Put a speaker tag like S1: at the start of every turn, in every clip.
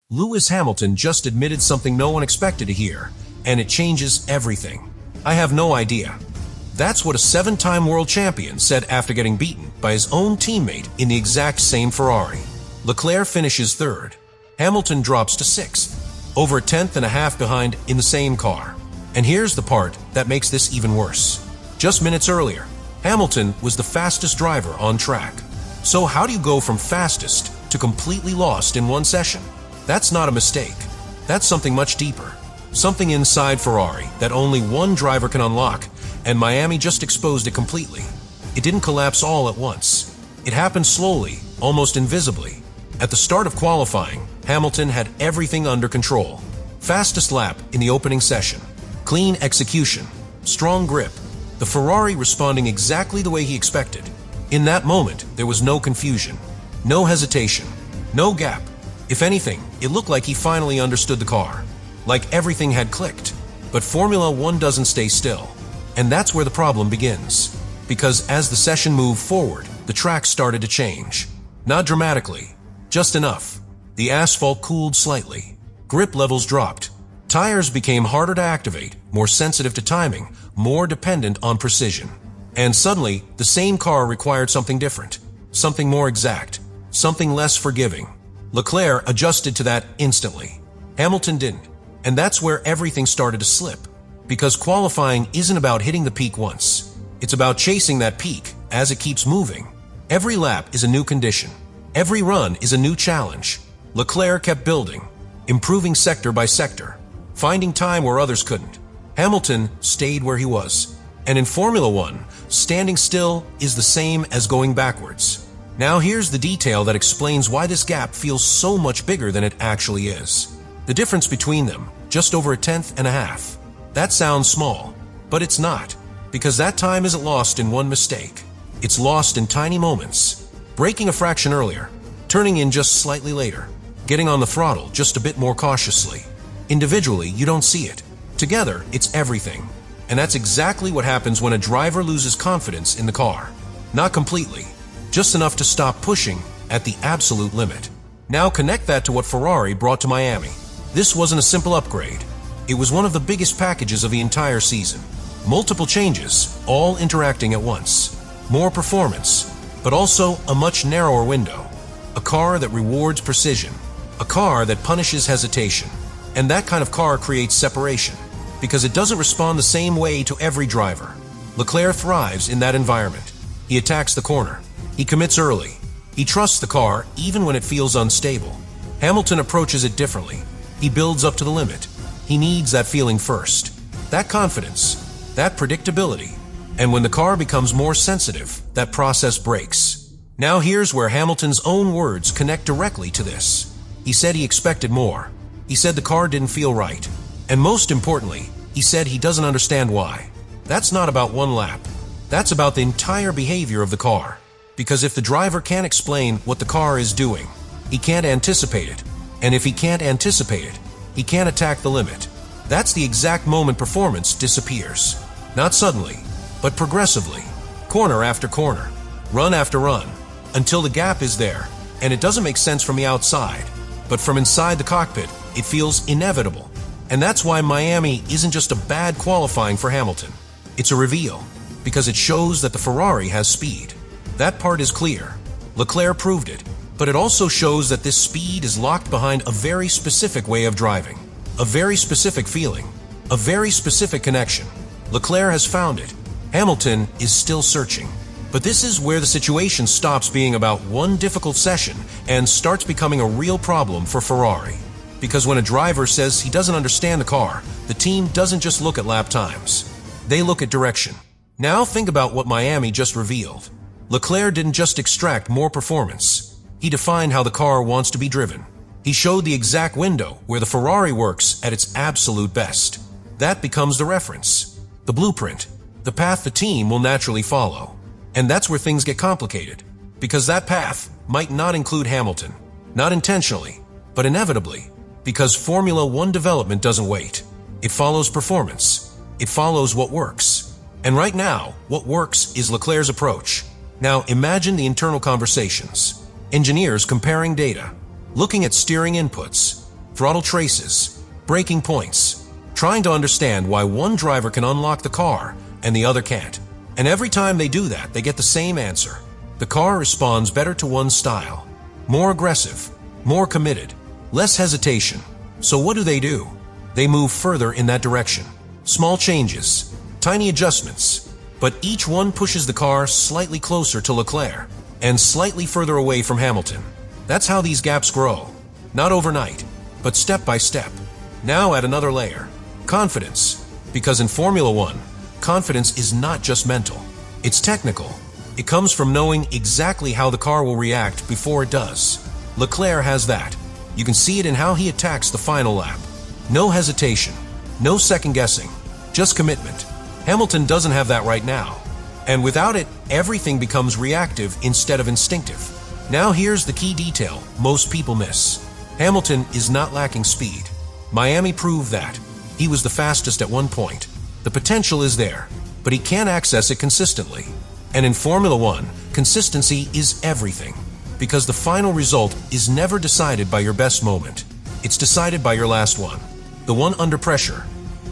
S1: Lewis Hamilton just admitted something no one expected to hear, and it changes everything. I have no idea. That's what a 7-time world champion said after getting beaten by his own teammate in the exact same Ferrari. Leclerc finishes 3rd. Hamilton drops to 6th, over a tenth and a half behind in the same car. And here's the part that makes this even worse. Just minutes earlier, Hamilton was the fastest driver on track. So how do you go from fastest to completely lost in one session? That's not a mistake. That's something much deeper. Something inside Ferrari that only one driver can unlock, and Miami just exposed it completely. It didn't collapse all at once. It happened slowly, almost invisibly. At the start of qualifying, Hamilton had everything under control. Fastest lap in the opening session. Clean execution. Strong grip. The Ferrari responding exactly the way he expected. In that moment, there was no confusion. No hesitation. No gap. If anything, it looked like he finally understood the car. Like everything had clicked. But Formula 1 doesn't stay still. And that's where the problem begins. Because as the session moved forward, the track started to change. Not dramatically. Just enough. The asphalt cooled slightly. Grip levels dropped. Tires became harder to activate, more sensitive to timing, more dependent on precision. And suddenly, the same car required something different. Something more exact. Something less forgiving. Leclerc adjusted to that instantly. Hamilton didn't. And that's where everything started to slip. Because qualifying isn't about hitting the peak once. It's about chasing that peak as it keeps moving. Every lap is a new condition. Every run is a new challenge. Leclerc kept building, improving sector by sector, finding time where others couldn't. Hamilton stayed where he was. And in Formula 1, standing still is the same as going backwards. Now here's the detail that explains why this gap feels so much bigger than it actually is. The difference between them, just over a tenth and a half. That sounds small, but it's not, because that time isn't lost in one mistake. It's lost in tiny moments. Braking a fraction earlier, turning in just slightly later, getting on the throttle just a bit more cautiously. Individually, you don't see it. Together, it's everything. And that's exactly what happens when a driver loses confidence in the car. Not completely, just enough to stop pushing at the absolute limit. Now connect that to what Ferrari brought to Miami. This wasn't a simple upgrade. It was one of the biggest packages of the entire season. Multiple changes, all interacting at once. More performance, but also a much narrower window. A car that rewards precision. A car that punishes hesitation. And that kind of car creates separation, because it doesn't respond the same way to every driver. Leclerc thrives in that environment. He attacks the corner. He commits early. He trusts the car even when it feels unstable. Hamilton approaches it differently. He builds up to the limit. He needs that feeling first. That confidence. That predictability. And when the car becomes more sensitive, that process breaks. Now here's where Hamilton's own words connect directly to this. He said he expected more. He said the car didn't feel right. And most importantly, he said he doesn't understand why. That's not about one lap. That's about the entire behavior of the car. Because if the driver can't explain what the car is doing, he can't anticipate it. And if he can't anticipate it, he can't attack the limit. That's the exact moment performance disappears. Not suddenly, but progressively. Corner after corner. Run after run. Until the gap is there. And it doesn't make sense from the outside. But from inside the cockpit, it feels inevitable. And that's why Miami isn't just a bad qualifying for Hamilton. It's a reveal. Because it shows that the Ferrari has speed. That part is clear. Leclerc proved it. But it also shows that this speed is locked behind a very specific way of driving. A very specific feeling. A very specific connection. Leclerc has found it. Hamilton is still searching. But this is where the situation stops being about one difficult session and starts becoming a real problem for Ferrari. Because when a driver says he doesn't understand the car, the team doesn't just look at lap times. They look at direction. Now think about what Miami just revealed. Leclerc didn't just extract more performance. He defined how the car wants to be driven. He showed the exact window where the Ferrari works at its absolute best. That becomes the reference, the blueprint, the path the team will naturally follow. And that's where things get complicated. Because that path might not include Hamilton. Not intentionally, but inevitably. Because Formula 1 development doesn't wait. It follows performance. It follows what works. And right now, what works is Leclerc's approach. Now imagine the internal conversations. Engineers comparing data, looking at steering inputs, throttle traces, braking points, trying to understand why one driver can unlock the car and the other can't. And every time they do that, they get the same answer. The car responds better to one's style. More aggressive, more committed, less hesitation. So what do? They move further in that direction. Small changes, tiny adjustments, but each one pushes the car slightly closer to Leclerc and slightly further away from Hamilton. That's how these gaps grow. Not overnight, but step by step. Now add another layer. Confidence. Because in Formula One, confidence is not just mental. It's technical. It comes from knowing exactly how the car will react before it does. Leclerc has that. You can see it in how he attacks the final lap. No hesitation, no second guessing, just commitment. Hamilton doesn't have that right now. And without it, everything becomes reactive instead of instinctive. Now here's the key detail most people miss. Hamilton is not lacking speed. Miami proved that. He was the fastest at one point. The potential is there, but he can't access it consistently. And in Formula One, consistency is everything. Because the final result is never decided by your best moment. It's decided by your last one. The one under pressure.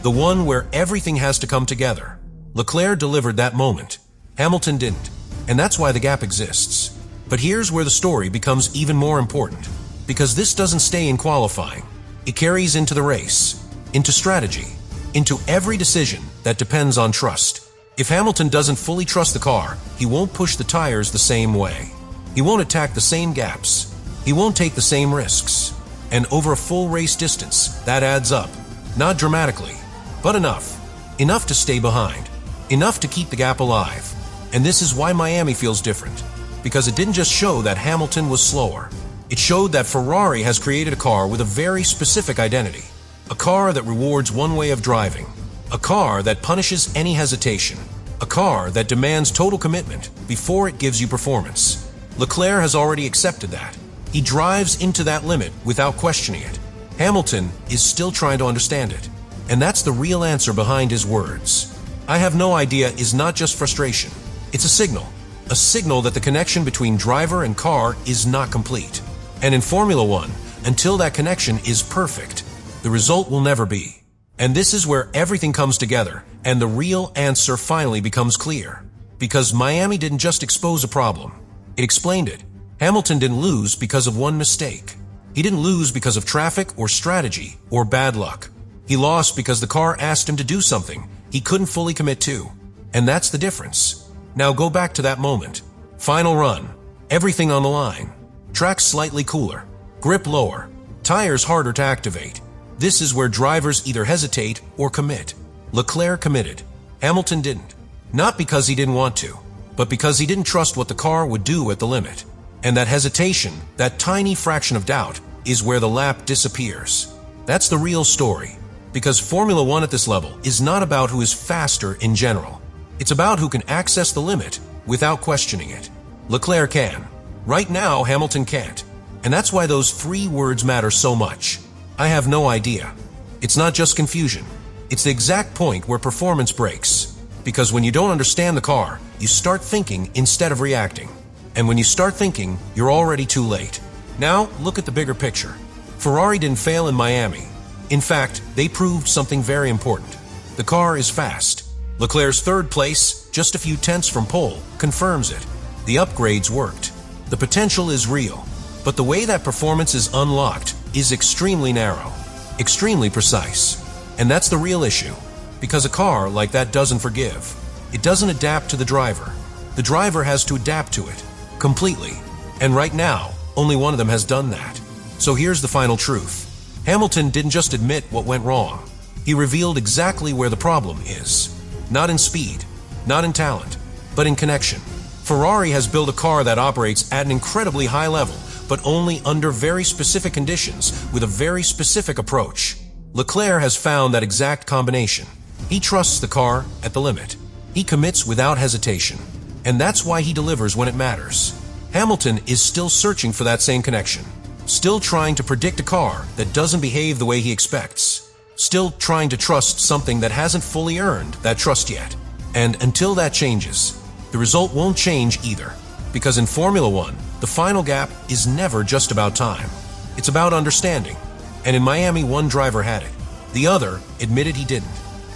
S1: The one where everything has to come together. Leclerc delivered that moment. Hamilton didn't. And that's why the gap exists. But here's where the story becomes even more important. Because this doesn't stay in qualifying. It carries into the race, into strategy, into every decision that depends on trust. If Hamilton doesn't fully trust the car, he won't push the tires the same way. He won't attack the same gaps. He won't take the same risks. And over a full race distance, that adds up. Not dramatically, but enough. Enough to stay behind. Enough to keep the gap alive. And this is why Miami feels different. Because it didn't just show that Hamilton was slower. It showed that Ferrari has created a car with a very specific identity. A car that rewards one way of driving. A car that punishes any hesitation. A car that demands total commitment before it gives you performance. Leclerc has already accepted that. He drives into that limit without questioning it. Hamilton is still trying to understand it. And that's the real answer behind his words. I have no idea is not just frustration. It's a signal. A signal that the connection between driver and car is not complete. And in Formula One, until that connection is perfect, the result will never be. And this is where everything comes together, and the real answer finally becomes clear. Because Miami didn't just expose a problem. It explained it. Hamilton didn't lose because of one mistake. He didn't lose because of traffic or strategy or bad luck. He lost because the car asked him to do something he couldn't fully commit to. And that's the difference. Now go back to that moment. Final run. Everything on the line. Track slightly cooler. Grip lower. Tires harder to activate. This is where drivers either hesitate or commit. Leclerc committed. Hamilton didn't. Not because he didn't want to, but because he didn't trust what the car would do at the limit. And that hesitation, that tiny fraction of doubt, is where the lap disappears. That's the real story. Because Formula One at this level is not about who is faster in general. It's about who can access the limit without questioning it. Leclerc can. Right now, Hamilton can't. And that's why those 3 words matter so much. I have no idea. It's not just confusion. It's the exact point where performance breaks. Because when you don't understand the car, you start thinking instead of reacting. And when you start thinking, you're already too late. Now, look at the bigger picture. Ferrari didn't fail in Miami. In fact, they proved something very important. The car is fast. Leclerc's 3rd place, just a few tenths from pole, confirms it. The upgrades worked. The potential is real. But the way that performance is unlocked is extremely narrow, extremely precise. And that's the real issue. Because a car like that doesn't forgive. It doesn't adapt to the driver. The driver has to adapt to it. Completely. And right now, only one of them has done that. So here's the final truth. Hamilton didn't just admit what went wrong. He revealed exactly where the problem is. Not in speed, not in talent, but in connection. Ferrari has built a car that operates at an incredibly high level, but only under very specific conditions with a very specific approach. Leclerc has found that exact combination. He trusts the car at the limit. He commits without hesitation. And that's why he delivers when it matters. Hamilton is still searching for that same connection. Still trying to predict a car that doesn't behave the way he expects. Still trying to trust something that hasn't fully earned that trust yet. And until that changes, the result won't change either. Because in Formula One, the final gap is never just about time. It's about understanding. And in Miami, one driver had it. The other admitted he didn't.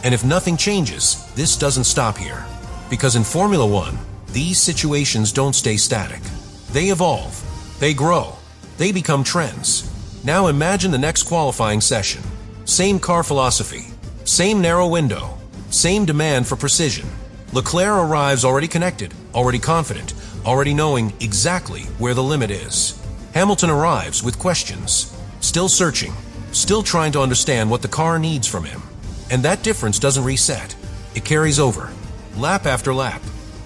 S1: And if nothing changes, this doesn't stop here. Because in Formula One, these situations don't stay static. They evolve. They grow. They become trends. Now imagine the next qualifying session. Same car philosophy. Same narrow window. Same demand for precision. Leclerc arrives already connected, already confident, already knowing exactly where the limit is. Hamilton arrives with questions. Still searching. Still trying to understand what the car needs from him. And that difference doesn't reset. It carries over. Lap after lap.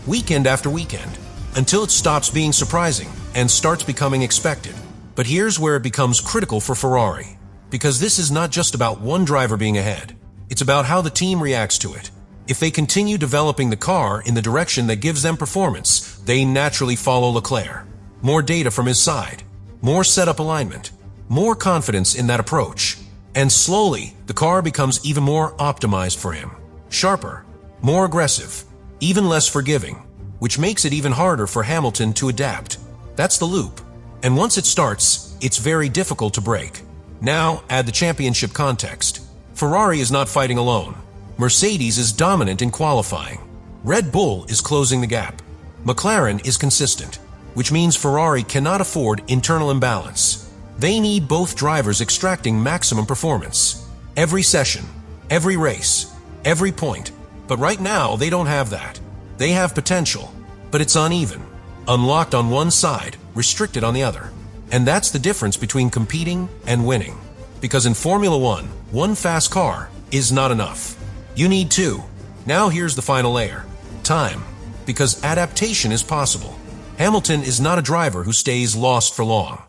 S1: Weekend after weekend. Until it stops being surprising and starts becoming expected. But here's where it becomes critical for Ferrari. Because this is not just about one driver being ahead. It's about how the team reacts to it. If they continue developing the car in the direction that gives them performance, they naturally follow Leclerc. More data from his side. More setup alignment. More confidence in that approach. And slowly, the car becomes even more optimized for him. Sharper. More aggressive. Even less forgiving. Which makes it even harder for Hamilton to adapt. That's the loop. And once it starts, it's very difficult to break. Now, add the championship context. Ferrari is not fighting alone. Mercedes is dominant in qualifying. Red Bull is closing the gap. McLaren is consistent, which means Ferrari cannot afford internal imbalance. They need both drivers extracting maximum performance. Every session, every race, every point. But right now, they don't have that. They have potential, but it's uneven. Unlocked on one side, restricted on the other. And that's the difference between competing and winning. Because in Formula One, one fast car is not enough. You need two. Now here's the final layer. Time. Because adaptation is possible. Hamilton is not a driver who stays lost for long.